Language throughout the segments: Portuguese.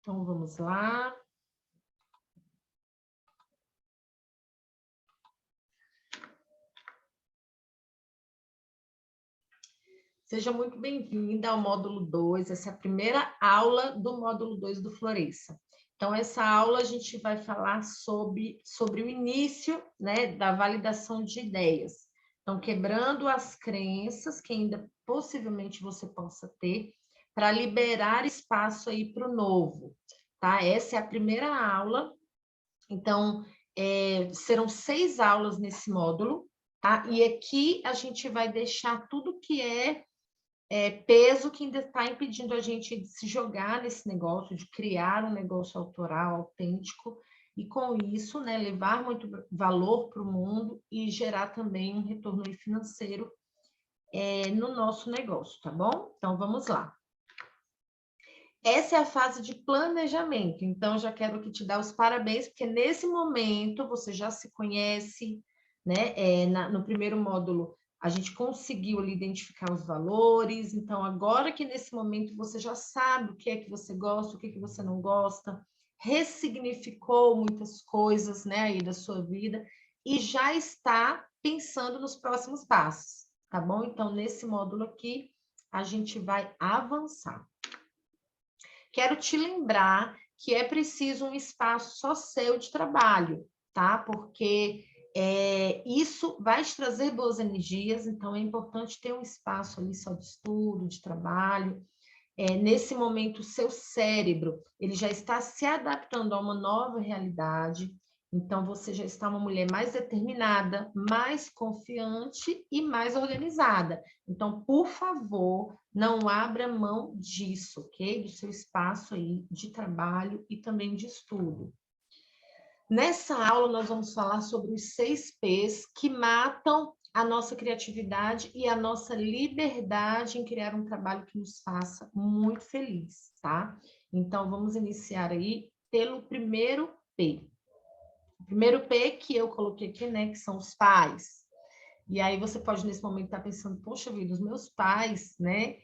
Então, vamos lá. Seja muito bem-vinda ao módulo 2, essa é a primeira aula do módulo 2 do Floresça. Então, essa aula a gente vai falar sobre o início, né, da validação de ideias. Então, quebrando as crenças que ainda possivelmente você possa ter, para liberar espaço aí para o novo, tá? Essa é a primeira aula. Então, serão 6 aulas nesse módulo, tá? E aqui a gente vai deixar tudo que é peso que ainda está impedindo a gente de se jogar nesse negócio, de criar um negócio autoral, autêntico, e com isso, né, levar muito valor para o mundo e gerar também um retorno financeiro no nosso negócio, tá bom? Então, vamos lá. Essa é a fase de planejamento, então já quero que te dar os parabéns, porque nesse momento você já se conhece, né? No primeiro módulo a gente conseguiu ali identificar os valores, então agora que nesse momento você já sabe o que é que você gosta, o que é que você não gosta, ressignificou muitas coisas, né, aí da sua vida e já está pensando nos próximos passos, tá bom? Então nesse módulo aqui a gente vai avançar. Quero te lembrar que é preciso um espaço só seu de trabalho, tá? Porque isso vai te trazer boas energias, então é importante ter um espaço ali só de estudo, de trabalho. Nesse momento, o seu cérebro ele já está se adaptando a uma nova realidade, então você já está uma mulher mais determinada, mais confiante e mais organizada. Então, por favor, não abra mão disso, ok? Do seu espaço aí de trabalho e também de estudo. Nessa aula, nós vamos falar sobre os 6 P's que matam a nossa criatividade e a nossa liberdade em criar um trabalho que nos faça muito feliz, tá? Então, vamos iniciar aí pelo primeiro P. O primeiro P que eu coloquei aqui, né, que são os pais. E aí você pode, nesse momento, estar pensando, poxa vida, os meus pais, né?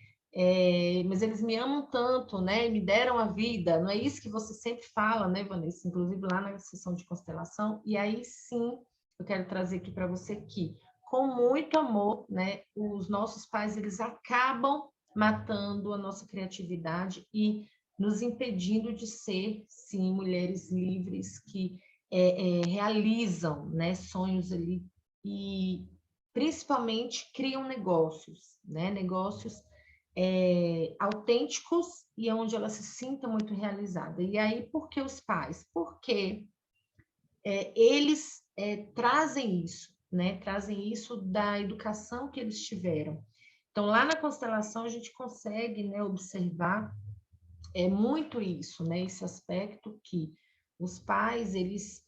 Mas eles me amam tanto, né? Me deram a vida. Não é isso que você sempre fala, né, Vanessa? Inclusive lá na sessão de constelação. E aí sim, eu quero trazer aqui para você que, com muito amor, né? Os nossos pais, eles acabam matando a nossa criatividade e nos impedindo de ser, sim, mulheres livres que realizam, né, sonhos ali e principalmente criam negócios, né? Negócios autênticos e onde ela se sinta muito realizada. E aí, por que os pais? Porque eles trazem isso, né? Trazem isso da educação que eles tiveram. Então, lá na constelação, a gente consegue, né, observar muito isso, né? Esse aspecto que os pais, eles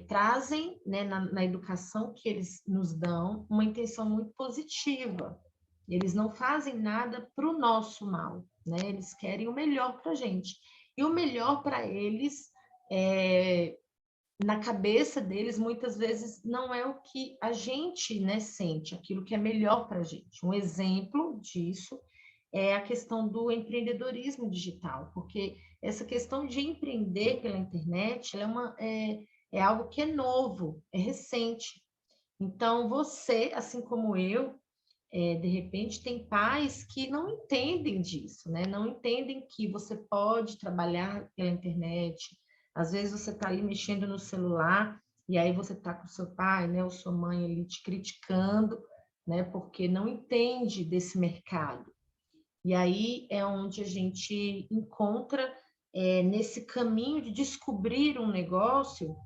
trazem, né, na educação que eles nos dão, uma intenção muito positiva. Eles não fazem nada para o nosso mal, né? Eles querem o melhor para a gente. E o melhor para eles, na cabeça deles, muitas vezes não é o que a gente, né, sente, aquilo que é melhor para a gente. Um exemplo disso é a questão do empreendedorismo digital, porque essa questão de empreender pela internet, ela é algo que é novo, é recente. Então, você, assim como eu, de repente, tem pais que não entendem disso, né? Não entendem que você pode trabalhar pela internet. Às vezes você está ali mexendo no celular e aí você está com seu pai, né, ou sua mãe ali te criticando, né, porque não entende desse mercado. E aí é onde a gente encontra, nesse caminho de descobrir um negócio,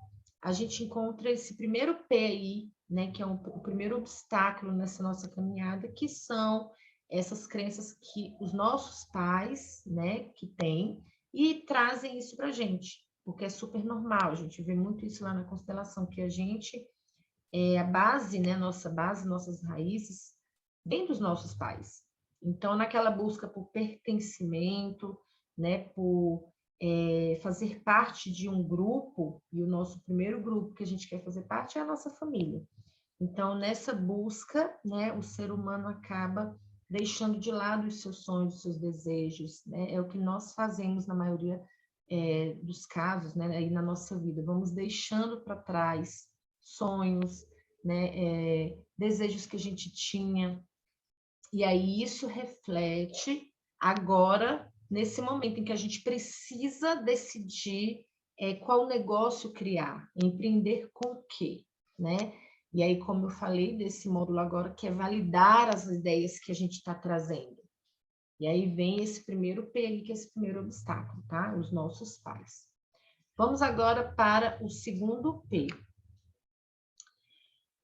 a gente encontra esse primeiro pé aí, né, que é o primeiro obstáculo nessa nossa caminhada, que são essas crenças que os nossos pais, né, que têm, e trazem isso para a gente, porque é super normal, a gente vê muito isso lá na constelação, que a gente, a base, né, nossa base, nossas raízes, vem dos nossos pais. Então, naquela busca por pertencimento, né, por fazer parte de um grupo, e o nosso primeiro grupo que a gente quer fazer parte é a nossa família. Então, nessa busca, né, o ser humano acaba deixando de lado os seus sonhos, os seus desejos, né? É o que nós fazemos na maioria dos casos, né, aí na nossa vida, vamos deixando para trás sonhos, né, desejos que a gente tinha, e aí isso reflete agora, nesse momento em que a gente precisa decidir qual negócio criar, empreender com o quê, né? E aí, como eu falei desse módulo agora, que é validar as ideias que a gente está trazendo. E aí vem esse primeiro P, que é esse primeiro obstáculo, tá? Os nossos pais. Vamos agora para o segundo P.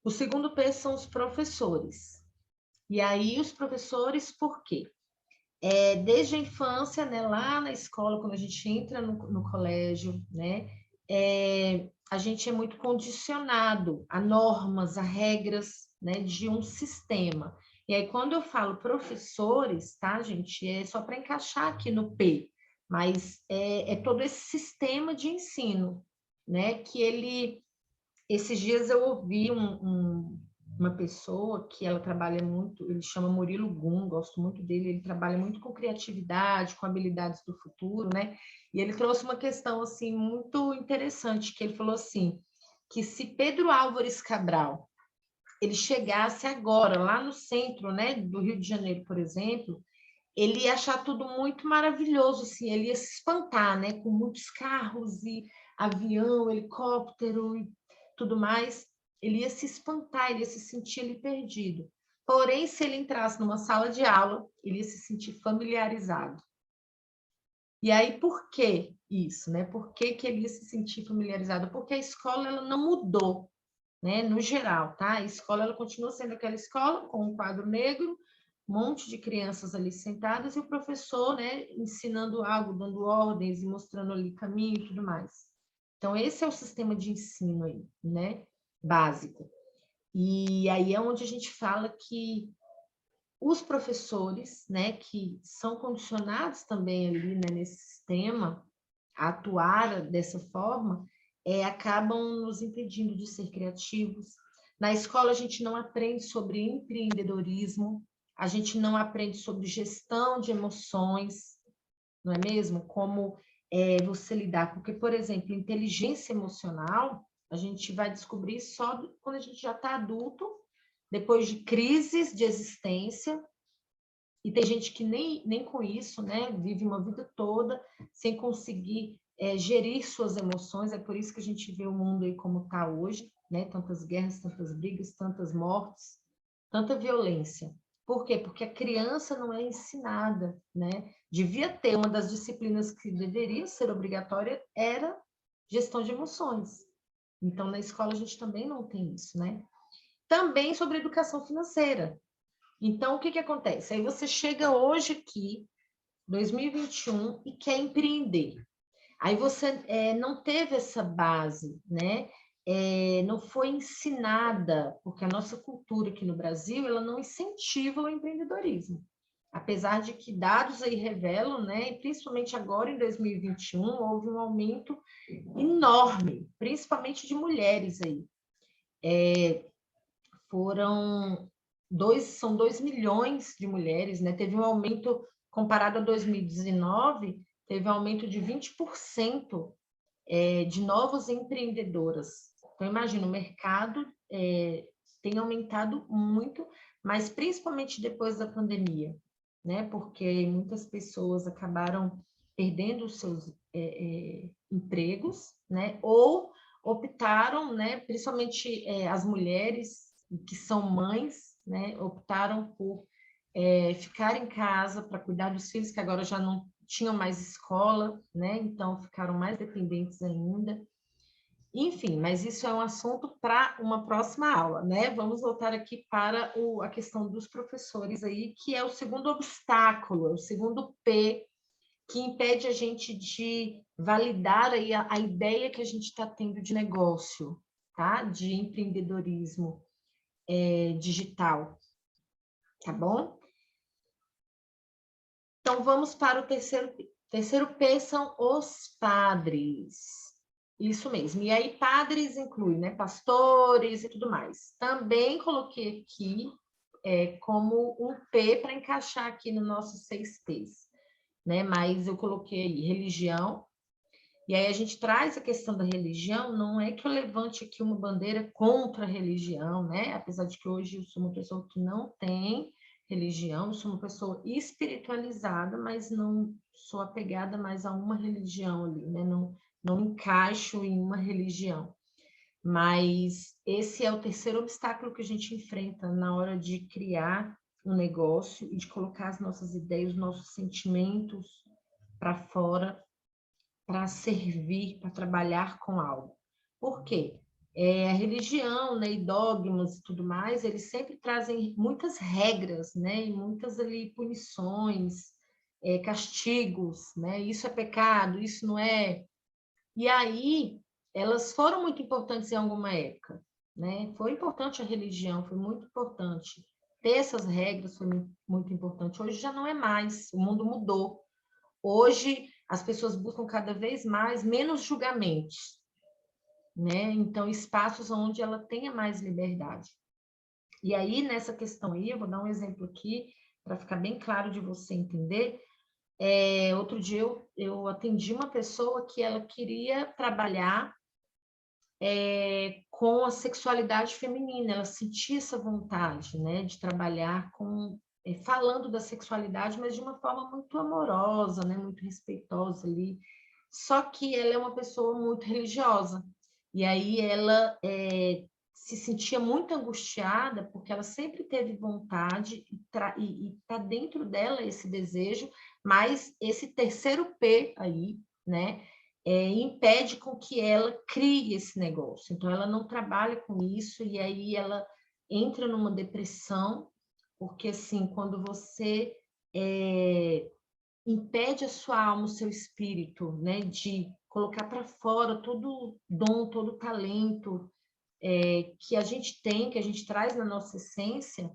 O segundo P são os professores. E aí, os professores, por quê? Desde a infância, né, lá na escola, quando a gente entra no colégio, né, a gente é muito condicionado a normas, a regras, né, de um sistema. E aí, quando eu falo professores, tá, gente, é só para encaixar aqui no P, mas é todo esse sistema de ensino, né, que ele... Esses dias eu ouvi uma pessoa que ela trabalha muito, ele chama Murilo Gun, gosto muito dele, ele trabalha muito com criatividade, com habilidades do futuro, né? E ele trouxe uma questão, assim, muito interessante, que ele falou assim, que se Pedro Álvares Cabral, ele chegasse agora, lá no centro, né, do Rio de Janeiro, por exemplo, ele ia achar tudo muito maravilhoso, assim, ele ia se espantar, né, com muitos carros e avião, helicóptero e tudo mais, ele ia se espantar, ele ia se sentir ali perdido. Porém, se ele entrasse numa sala de aula, ele ia se sentir familiarizado. E aí, por que isso, né? Por que que ele ia se sentir familiarizado? Porque a escola, ela não mudou, né? No geral, tá? A escola, ela continua sendo aquela escola com um quadro negro, um monte de crianças ali sentadas e o professor, né, ensinando algo, dando ordens e mostrando ali caminho e tudo mais. Então, esse é o sistema de ensino aí, né, básico. E aí é onde a gente fala que os professores, né, que são condicionados também ali, né, nesse sistema, a atuar dessa forma, acabam nos impedindo de ser criativos. Na escola, a gente não aprende sobre empreendedorismo, a gente não aprende sobre gestão de emoções, não é mesmo? Como você lidar. Porque, por exemplo, inteligência emocional, a gente vai descobrir só quando a gente já está adulto, depois de crises de existência, e tem gente que nem com isso, né, vive uma vida toda sem conseguir gerir suas emoções. É por isso que a gente vê o mundo aí como está hoje, né? Tantas guerras, tantas brigas, tantas mortes, tanta violência. Por quê? Porque a criança não é ensinada, né? Devia ter uma das disciplinas que deveria ser obrigatória, era gestão de emoções. Então, na escola a gente também não tem isso, né? Também sobre educação financeira. Então, o que que acontece? Aí você chega hoje aqui, 2021, e quer empreender. Aí você não teve essa base, né? Não foi ensinada, porque a nossa cultura aqui no Brasil, ela não incentiva o empreendedorismo. Apesar de que dados aí revelam, né, e principalmente agora em 2021, houve um aumento enorme, principalmente de mulheres aí. São 2 milhões de mulheres, né? Teve um aumento, comparado a 2019, teve um aumento de 20% de novas empreendedoras. Então, imagina, o mercado tem aumentado muito, mas principalmente depois da pandemia, né? Porque muitas pessoas acabaram perdendo os seus empregos, né? Ou optaram, né? Principalmente as mulheres que são mães, né? Optaram por ficar em casa para cuidar dos filhos, que agora já não tinham mais escola, né? Então ficaram mais dependentes ainda. Enfim, mas isso é um assunto para uma próxima aula, né? Vamos voltar aqui para a questão dos professores aí, que é o segundo obstáculo, o segundo P, que impede a gente de validar aí a ideia que a gente está tendo de negócio, tá? De empreendedorismo digital, tá bom? Então, vamos para o terceiro P. O terceiro P são os padres. Isso mesmo. E aí, padres inclui, né, pastores e tudo mais. Também coloquei aqui como um P para encaixar aqui no nosso 6 Ps, né? Mas eu coloquei aí religião, E aí a gente traz a questão da religião, não é que eu levante aqui uma bandeira contra a religião, né? Apesar de que hoje eu sou uma pessoa que não tem religião, eu sou uma pessoa espiritualizada, mas não sou apegada mais a uma religião ali, né? Não encaixo em uma religião. Mas esse é o terceiro obstáculo que a gente enfrenta na hora de criar um negócio e de colocar as nossas ideias, os nossos sentimentos para fora, para servir, para trabalhar com algo. Por quê? A religião, né, e dogmas e tudo mais, eles sempre trazem muitas regras, né, e muitas ali punições, castigos, né, isso é pecado, isso não é. E aí, elas foram muito importantes em alguma época, né? Foi importante a religião, foi muito importante. Ter essas regras foi muito importante. Hoje já não é mais, o mundo mudou. Hoje, as pessoas buscam cada vez mais menos julgamentos, né? Então, espaços onde ela tenha mais liberdade. E aí, nessa questão aí, eu vou dar um exemplo aqui, para ficar bem claro de você entender. Outro dia eu atendi uma pessoa que ela queria trabalhar com a sexualidade feminina, ela sentia essa vontade, né, de trabalhar falando da sexualidade, mas de uma forma muito amorosa, né, muito respeitosa ali. Só que ela é uma pessoa muito religiosa, e aí ela se sentia muito angustiada, porque ela sempre teve vontade, e está dentro dela esse desejo, mas esse terceiro P aí, né, impede com que ela crie esse negócio. Então, ela não trabalha com isso, e aí ela entra numa depressão, porque, assim, quando você impede a sua alma, o seu espírito, né, de colocar para fora todo o dom, todo o talento que a gente tem, que a gente traz na nossa essência,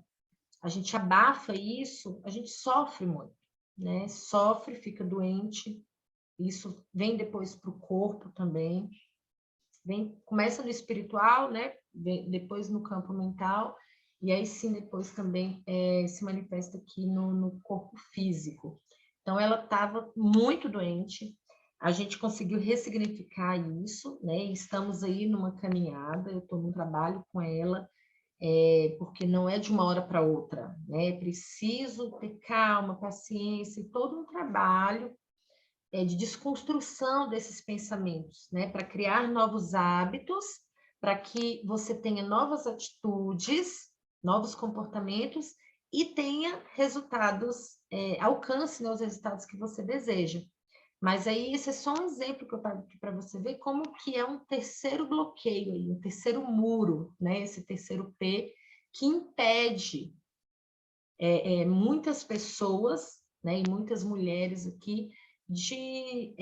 a gente abafa isso, a gente sofre muito, né? Sofre, fica doente, isso vem depois para o corpo também, começa no espiritual, né? Depois no campo mental, e aí sim depois também se manifesta aqui no corpo físico. Então ela estava muito doente, a gente conseguiu ressignificar isso, né? Estamos aí numa caminhada, eu estou num trabalho com ela, porque não é de uma hora para outra, né? É preciso ter calma, paciência e todo um trabalho de desconstrução desses pensamentos, né? Para criar novos hábitos, para que você tenha novas atitudes, novos comportamentos e tenha resultados, alcance, né, os resultados que você deseja. Mas aí esse é só um exemplo que eu trago aqui para você ver como que é um terceiro bloqueio, aí, um terceiro muro, né? Esse terceiro P que impede muitas pessoas, né, e muitas mulheres aqui de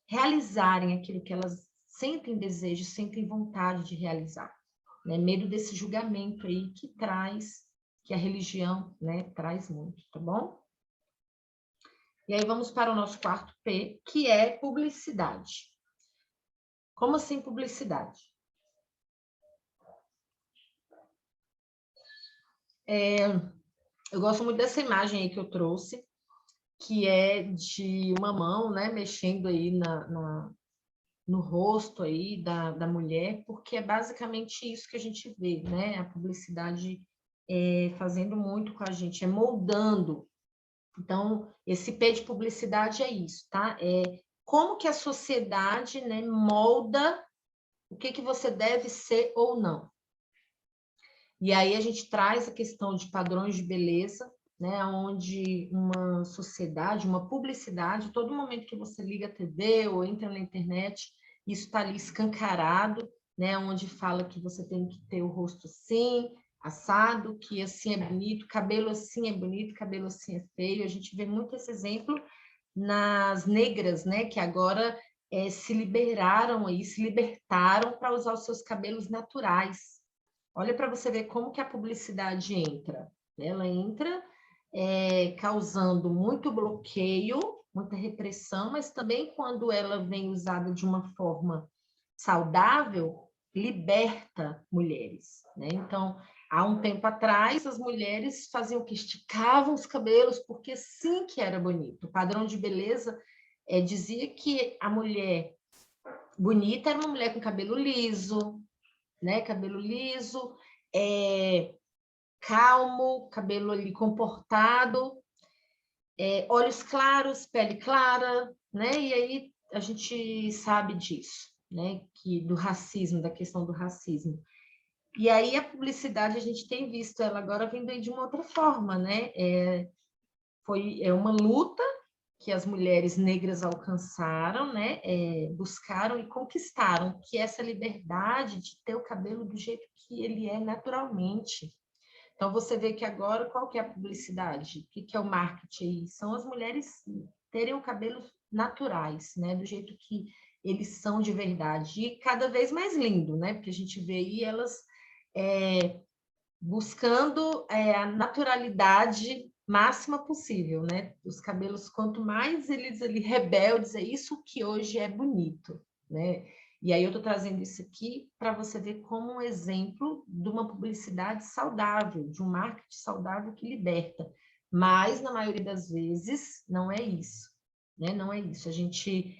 realizarem aquilo que elas sentem desejo, sentem vontade de realizar, né? Medo desse julgamento aí que a religião, né, traz muito, tá bom? E aí vamos para o nosso quarto P, que é publicidade. Como assim publicidade? Eu gosto muito dessa imagem aí que eu trouxe, que é de uma mão, né, mexendo aí no rosto aí da mulher, porque é basicamente isso que a gente vê, né? A publicidade fazendo muito com a gente, moldando. Então, esse P de publicidade é isso, tá? Como que a sociedade, né, molda o que você deve ser ou não. E aí a gente traz a questão de padrões de beleza, né, onde uma sociedade, uma publicidade, todo momento que você liga a TV ou entra na internet, isso está ali escancarado, né, onde fala que você tem que ter o rosto assim, assado, que assim é bonito, cabelo assim é bonito, cabelo assim é feio. A gente vê muito esse exemplo nas negras, né, que agora se liberaram aí, se libertaram para usar os seus cabelos naturais. Olha para você ver como que a publicidade entra. Ela entra causando muito bloqueio, muita repressão, mas também quando ela vem usada de uma forma saudável, liberta mulheres, né? Então, há um tempo atrás, as mulheres faziam o que? Esticavam os cabelos, porque sim que era bonito. O padrão de beleza dizia que a mulher bonita era uma mulher com cabelo liso, né? Cabelo liso, calmo, cabelo ali comportado, olhos claros, pele clara, né? E aí a gente sabe disso, né? Que do racismo, da questão do racismo. E aí a publicidade a gente tem visto ela agora vindo aí de uma outra forma, né? Foi uma luta que as mulheres negras alcançaram, né? Buscaram e conquistaram, que é essa liberdade de ter o cabelo do jeito que ele é naturalmente. Então, você vê que agora, qual que é a publicidade? O que é o marketing? São as mulheres terem o cabelo naturais, né? Do jeito que eles são de verdade. E cada vez mais lindo, né? Porque a gente vê aí elas buscando a naturalidade máxima possível, né? Os cabelos, quanto mais eles ali rebeldes, é isso que hoje é bonito, né? E aí eu estou trazendo isso aqui para você ver como um exemplo de uma publicidade saudável, de um marketing saudável que liberta. Mas, na maioria das vezes, não é isso, né? Não é isso. A gente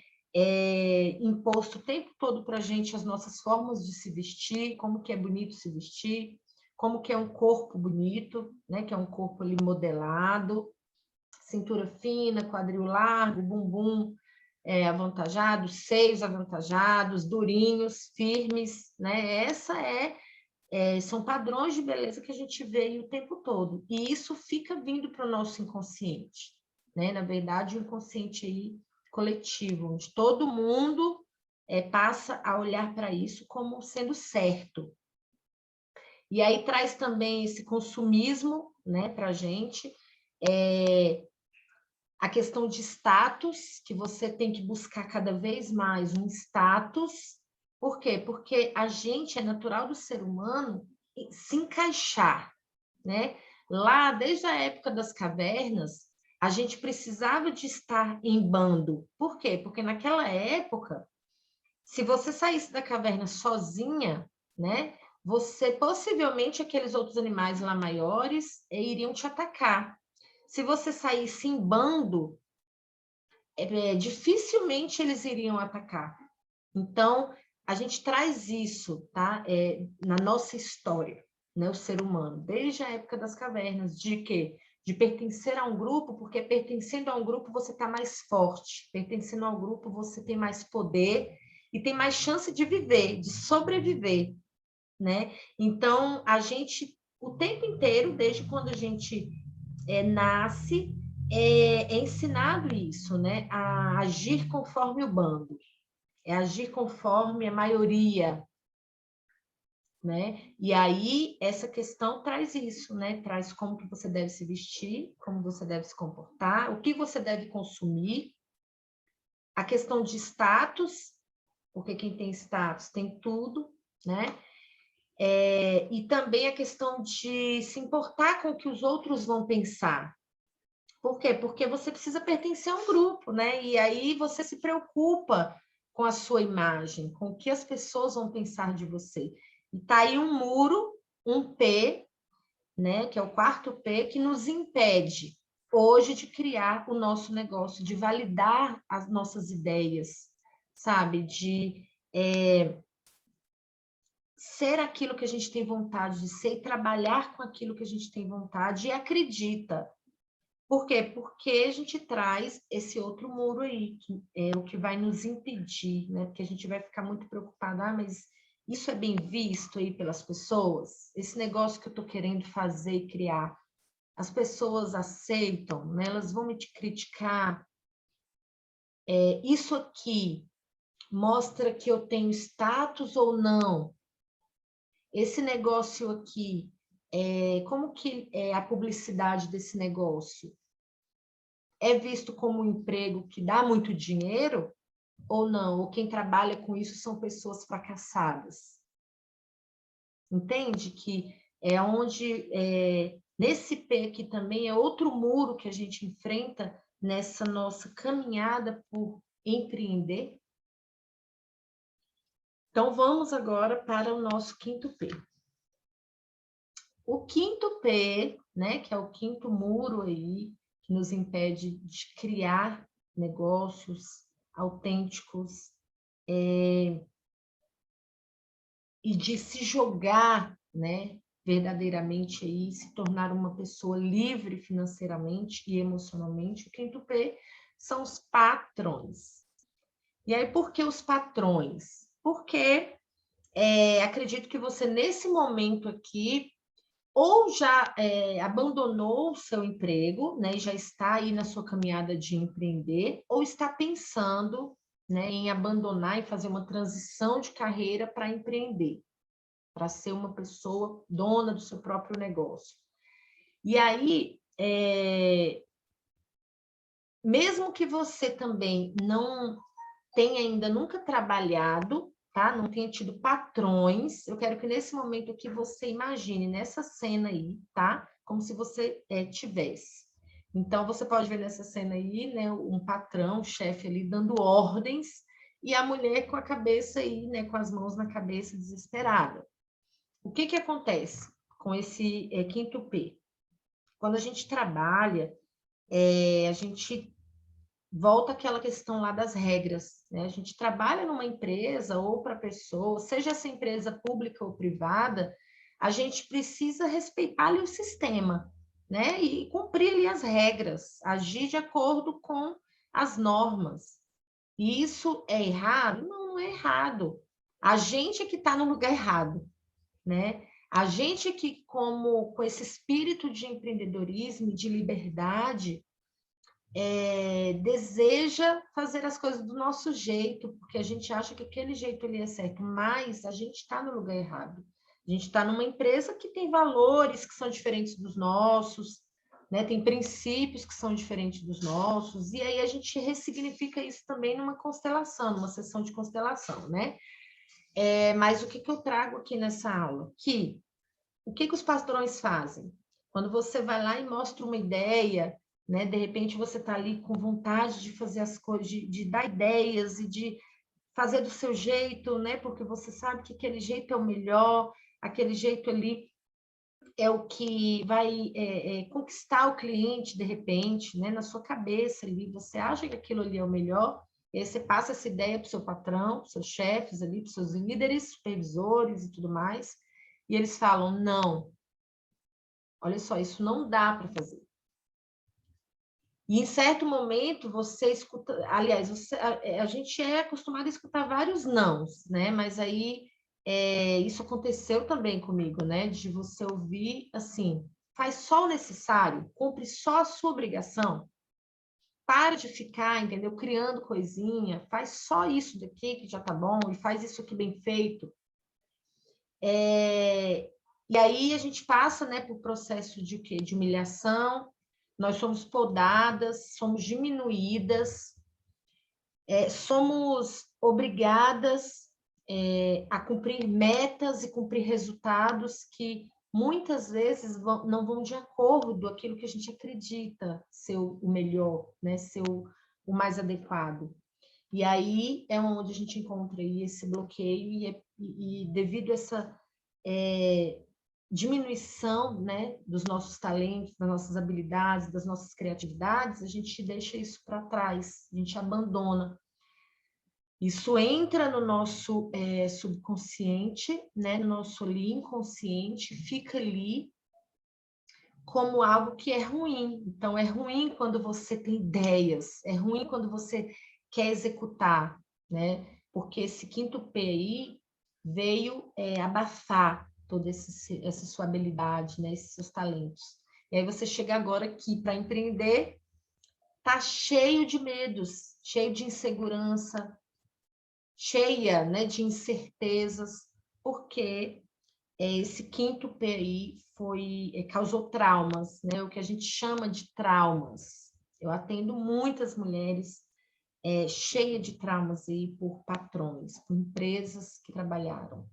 imposto o tempo todo para a gente as nossas formas de se vestir, como que é bonito se vestir, como que é um corpo bonito, né? Que é um corpo ali modelado, cintura fina, quadril largo, bumbum avantajado, seios avantajados, durinhos, firmes, né? São padrões de beleza que a gente vê o tempo todo. E isso fica vindo para o nosso inconsciente, né? Na verdade, o inconsciente aí coletivo, onde todo mundo passa a olhar para isso como sendo certo. E aí traz também esse consumismo, né, para a gente, a questão de status, que você tem que buscar cada vez mais um status. Por quê? Porque a gente, é natural do ser humano se encaixar, né? Lá, desde a época das cavernas, a gente precisava de estar em bando. Por quê? Porque naquela época, se você saísse da caverna sozinha, né? Você, possivelmente, aqueles outros animais lá maiores iriam te atacar. Se você saísse em bando, dificilmente eles iriam atacar. Então, a gente traz isso, tá? Na nossa história, né? O ser humano, desde a época das cavernas, de quê? De pertencer a um grupo, porque pertencendo a um grupo você está mais forte, pertencendo ao grupo você tem mais poder e tem mais chance de viver, de sobreviver, né? Então, a gente, o tempo inteiro, desde quando a gente nasce, é ensinado isso, né? A agir conforme o bando, é agir conforme a maioria, né? E aí essa questão traz isso, né? Traz como que você deve se vestir, como você deve se comportar, o que você deve consumir, a questão de status, porque quem tem status tem tudo, né? E também a questão de se importar com o que os outros vão pensar. Por quê? Porque você precisa pertencer a um grupo, né? E aí você se preocupa com a sua imagem, com o que as pessoas vão pensar de você. E tá aí um muro, um P, né? Que é o quarto P, que nos impede hoje de criar o nosso negócio, de validar as nossas ideias, sabe? De ser aquilo que a gente tem vontade de ser e trabalhar com aquilo que a gente tem vontade e acredita. Por quê? Porque a gente traz esse outro muro aí, que é o que vai nos impedir, né? Porque a gente vai ficar muito preocupado, mas isso é bem visto aí pelas pessoas? Esse negócio que eu estou querendo fazer e criar, as pessoas aceitam, né? Elas vão me criticar. Isso aqui mostra que eu tenho status ou não? Esse negócio aqui, como que é a publicidade desse negócio? É visto como um emprego que dá muito dinheiro ou não? Ou quem trabalha com isso são pessoas fracassadas? Entende que é onde, nesse P aqui também é outro muro que a gente enfrenta nessa nossa caminhada por empreender? Então, vamos agora para o nosso quinto P. O quinto P, né, que é o quinto muro aí, que nos impede de criar negócios autênticos, e de se jogar, né, verdadeiramente aí, se tornar uma pessoa livre financeiramente e emocionalmente. O quinto P são os patrões. E aí, por que os patrões? Porque acredito que você, nesse momento aqui, ou já abandonou o seu emprego, né, e já está aí na sua caminhada de empreender, ou está pensando, né, em abandonar e fazer uma transição de carreira para empreender, para ser uma pessoa dona do seu próprio negócio. E aí, mesmo que você também não tenha ainda nunca trabalhado, tá? Não tenha tido patrões, eu quero que nesse momento aqui você imagine nessa cena aí, tá? Como se você tivesse. Então, você pode ver nessa cena aí, né, um patrão, um chefe ali dando ordens, e a mulher com a cabeça aí, né, com as mãos na cabeça, desesperada. O que que acontece com esse quinto P? Quando a gente trabalha, a gente volta àquela questão lá das regras, né? A gente trabalha numa empresa ou para pessoa, seja essa empresa pública ou privada, a gente precisa respeitar ali o sistema, né? E cumprir ali as regras, agir de acordo com as normas. E isso é errado? Não, não é errado. A gente é que está no lugar errado, né? A gente que, com esse espírito de empreendedorismo, de liberdade, deseja fazer as coisas do nosso jeito, porque a gente acha que aquele jeito ali é certo, mas a gente está no lugar errado. A gente está numa empresa que tem valores que são diferentes dos nossos, né? Tem princípios que são diferentes dos nossos, e aí a gente ressignifica isso também numa constelação, numa sessão de constelação, né? Mas o que, que eu trago aqui nessa aula? O que, que os patrões fazem? Quando você vai lá e mostra uma ideia, né? De repente você está ali com vontade de fazer as coisas, de dar ideias e de fazer do seu jeito, né? Porque você sabe que aquele jeito é o melhor, aquele jeito ali é o que vai conquistar o cliente de repente, né? Na sua cabeça ali, você acha que aquilo ali é o melhor, e aí você passa essa ideia para o seu patrão, para os seus chefes ali, para os seus líderes, supervisores e tudo mais, e eles falam, não, olha só, isso não dá para fazer. E em certo momento você escuta, aliás, a gente é acostumado a escutar vários nãos, né? Mas aí isso aconteceu também comigo, né? De você ouvir assim, faz só o necessário, cumpre só a sua obrigação, para de ficar, entendeu? Criando coisinha, faz só isso daqui que já tá bom, e faz isso aqui bem feito. E aí a gente passa, né, por processo de quê? De humilhação, nós somos podadas, somos diminuídas, somos obrigadas a cumprir metas e cumprir resultados que muitas vezes não vão de acordo com aquilo que a gente acredita ser o melhor, né? Ser o mais adequado. E aí é onde a gente encontra aí esse bloqueio e devido a essa diminuição, né, dos nossos talentos, das nossas habilidades, das nossas criatividades, a gente deixa isso para trás, a gente abandona. Isso entra no nosso subconsciente, né, no nosso ali inconsciente, fica ali como algo que é ruim. Então, é ruim quando você tem ideias, é ruim quando você quer executar, né? Porque esse quinto P aí veio abafar toda essa sua habilidade, né? Esses seus talentos. E aí você chega agora aqui para empreender, tá cheio de medos, cheio de insegurança, cheia, né, de incertezas, porque esse quinto PI causou traumas, né, o que a gente chama de traumas. Eu atendo muitas mulheres cheias de traumas aí por patrões, por empresas que trabalharam.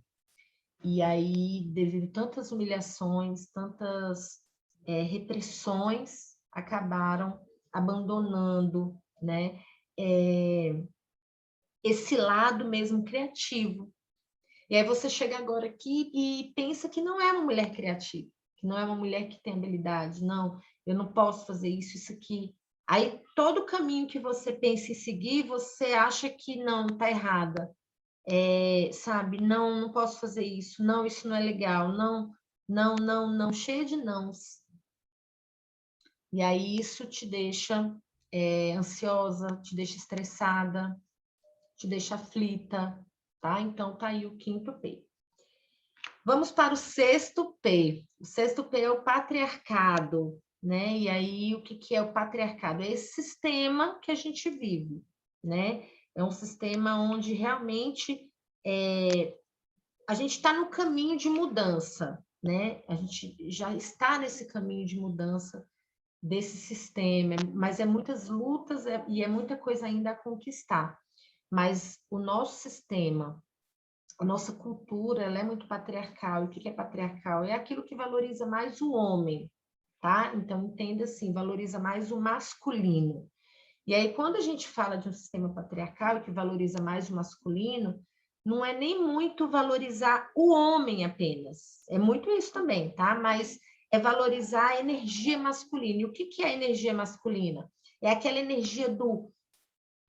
E aí, devido a tantas humilhações, tantas repressões, acabaram abandonando, né, esse lado mesmo criativo. E aí você chega agora aqui e pensa que não é uma mulher criativa, que não é uma mulher que tem habilidade. Não, eu não posso fazer isso, isso aqui. Aí, todo caminho que você pensa em seguir, você acha que não, está errada. Sabe? Não, não posso fazer isso. Não, isso não é legal. Não, não, não, não. Cheia de nãos. E aí, isso te deixa ansiosa, te deixa estressada, te deixa aflita, tá? Então, tá aí o quinto P. Vamos para o sexto P. O sexto P é o patriarcado, né? E aí, o que é o patriarcado? É esse sistema que a gente vive, né? É um sistema onde realmente a gente está no caminho de mudança, né? A gente já está nesse caminho de mudança desse sistema, mas é muitas lutas e é muita coisa ainda a conquistar. Mas o nosso sistema, a nossa cultura, ela é muito patriarcal. E o que é patriarcal? É aquilo que valoriza mais o homem, tá? Então, entenda assim, valoriza mais o masculino. E aí, quando a gente fala de um sistema patriarcal que valoriza mais o masculino, não é nem muito valorizar o homem apenas. É muito isso também, tá? Mas é valorizar a energia masculina. E o que é a energia masculina? É aquela energia do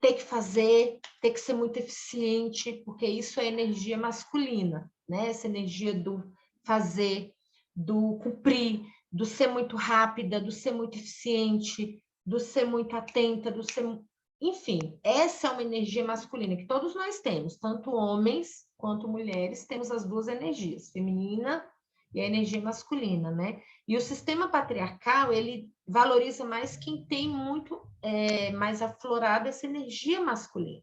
ter que fazer, ter que ser muito eficiente, porque isso é energia masculina, né? Essa energia do fazer, do cumprir, do ser muito rápida, do ser muito eficiente, do ser muito atenta, do ser... Enfim, essa é uma energia masculina que todos nós temos, tanto homens quanto mulheres, temos as duas energias, feminina e a energia masculina, né? E o sistema patriarcal, ele valoriza mais quem tem muito mais aflorada essa energia masculina.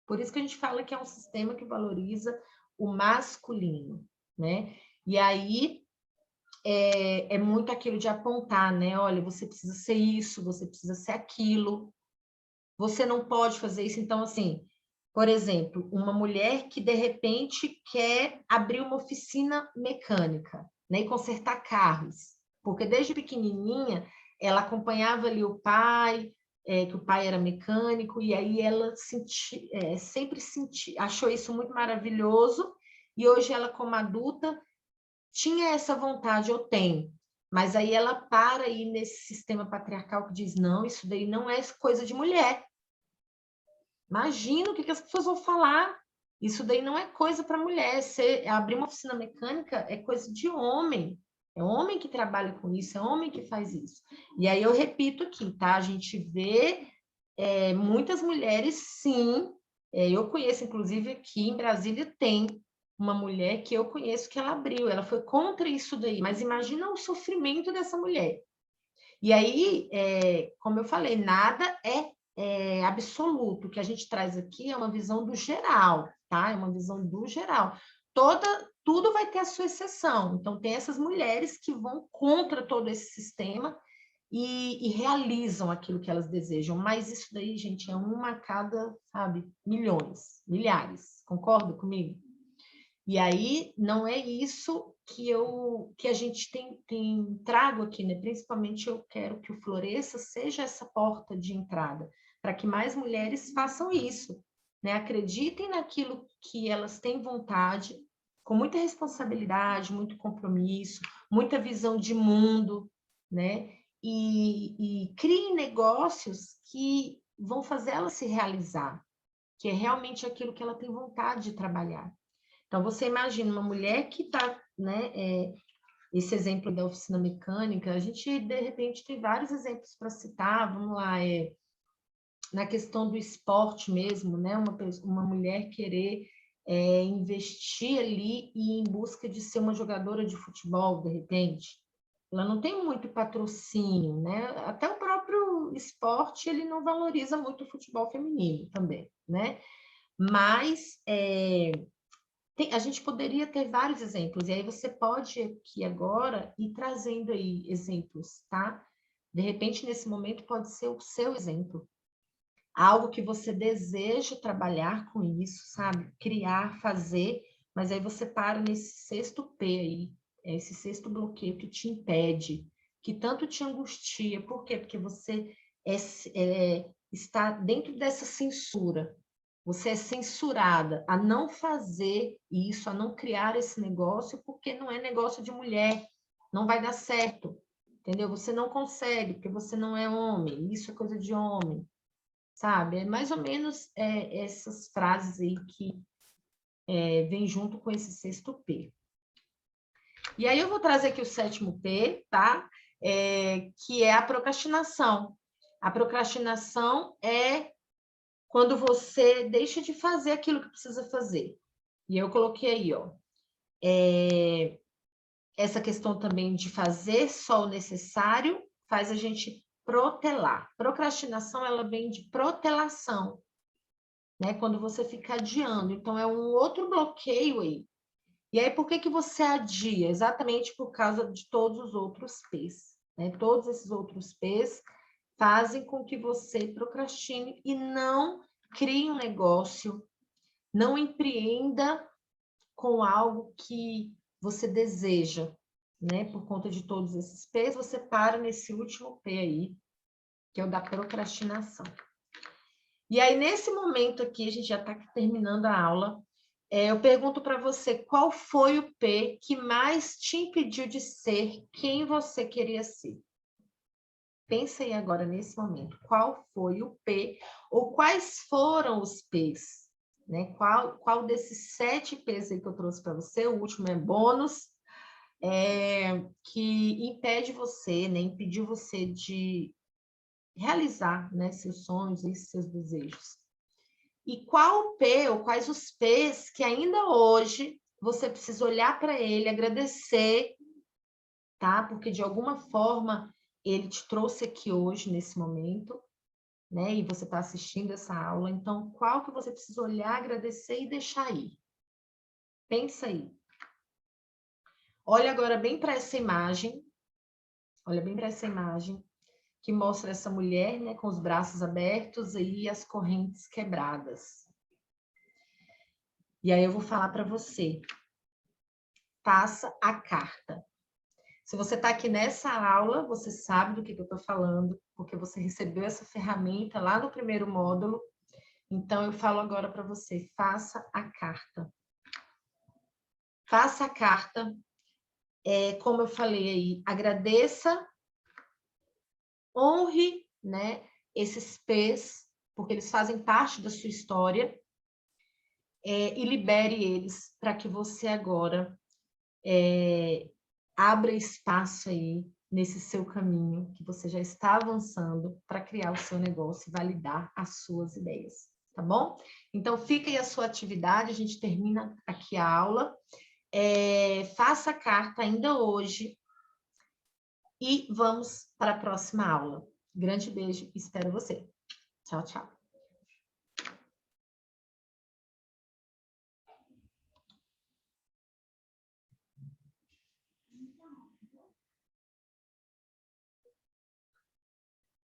Por isso que a gente fala que é um sistema que valoriza o masculino, né? E aí é muito aquilo de apontar, né? Olha, você precisa ser isso, você precisa ser aquilo, você não pode fazer isso. Então, assim, por exemplo, uma mulher que de repente quer abrir uma oficina mecânica, né, e consertar carros, porque desde pequenininha ela acompanhava ali o pai, que o pai era mecânico, e aí ela sempre achou isso muito maravilhoso, e hoje ela, como adulta, tinha essa vontade, eu tenho, mas aí ela para aí nesse sistema patriarcal que diz, não, isso daí não é coisa de mulher. Imagina o que as pessoas vão falar. Isso daí não é coisa para mulher. Você abrir uma oficina mecânica é coisa de homem. É homem que trabalha com isso, é homem que faz isso. E aí eu repito aqui, tá? A gente vê muitas mulheres, sim. Eu conheço, inclusive, aqui em Brasília tem uma mulher que eu conheço que ela abriu, ela foi contra isso daí, mas imagina o sofrimento dessa mulher. E aí, como eu falei, nada é absoluto. O que a gente traz aqui é uma visão do geral, tá? É uma visão do geral. Tudo vai ter a sua exceção. Então, tem essas mulheres que vão contra todo esse sistema e realizam aquilo que elas desejam. Mas isso daí, gente, é uma a cada, sabe, milhões, milhares. Concorda comigo? E aí não é isso que a gente trago aqui, né? Principalmente eu quero que o Floresça seja essa porta de entrada, para que mais mulheres façam isso, né? Acreditem naquilo que elas têm vontade, com muita responsabilidade, muito compromisso, muita visão de mundo, né? E criem negócios que vão fazer ela se realizar, que é realmente aquilo que ela tem vontade de trabalhar. Então, você imagina uma mulher que está, né, esse exemplo da oficina mecânica, a gente, de repente, tem vários exemplos para citar, vamos lá, na questão do esporte mesmo, né, uma mulher querer investir ali e em busca de ser uma jogadora de futebol, de repente. Ela não tem muito patrocínio, né? Até o próprio esporte, ele não valoriza muito o futebol feminino também, né? Mas a gente poderia ter vários exemplos, e aí você pode aqui agora ir trazendo aí exemplos, tá? De repente, nesse momento, pode ser o seu exemplo. Algo que você deseja trabalhar com isso, sabe? Criar, fazer, mas aí você para nesse sexto P aí, esse sexto bloqueio que te impede, que tanto te angustia. Por quê? Porque você está dentro dessa censura. Você é censurada a não fazer isso, a não criar esse negócio, porque não é negócio de mulher, não vai dar certo. entendeu? Você não consegue, porque você não é homem, isso é coisa de homem, sabe? É mais ou menos essas frases aí que vem junto com esse sexto P. E aí eu vou trazer aqui o sétimo P, tá? Que é a procrastinação. A procrastinação é quando você deixa de fazer aquilo que precisa fazer. E eu coloquei aí, ó, essa questão também de fazer só o necessário faz a gente protelar. Procrastinação, ela vem de protelação, né? Quando você fica adiando. Então, é um outro bloqueio aí. E aí, por que você adia? Exatamente por causa de todos os outros P's, né? Todos esses outros P's fazem com que você procrastine e não crie um negócio, não empreenda com algo que você deseja, né? Por conta de todos esses P's, você para nesse último P aí, que é o da procrastinação. E aí, nesse momento aqui, a gente já está terminando a aula, eu pergunto para você qual foi o P que mais te impediu de ser quem você queria ser. Pensa aí agora, nesse momento, qual foi o P ou quais foram os P's? Né? Qual desses 7 P's aí que eu trouxe para você, o último é bônus, que impede você, né? Impediu você de realizar, né, seus sonhos e seus desejos. E qual P ou quais os P's que ainda hoje você precisa olhar para ele, agradecer, tá? Porque de alguma forma ele te trouxe aqui hoje, nesse momento, né? E você está assistindo essa aula. Então, qual que você precisa olhar, agradecer e deixar aí? Pensa aí. Olha agora bem para essa imagem. Olha bem para essa imagem que mostra essa mulher, né, com os braços abertos e as correntes quebradas. E aí eu vou falar para você. Faça a carta. Se você está aqui nessa aula, você sabe do que eu estou falando, porque você recebeu essa ferramenta lá no primeiro módulo. Então, eu falo agora para você, faça a carta. Faça a carta, como eu falei aí, agradeça, honre, né, esses P's, porque eles fazem parte da sua história, e libere eles para que você agora abra espaço aí nesse seu caminho, que você já está avançando para criar o seu negócio e validar as suas ideias, tá bom? Então, fica aí a sua atividade, a gente termina aqui a aula. Faça a carta ainda hoje e vamos para a próxima aula. Grande beijo, espero você. Tchau, tchau.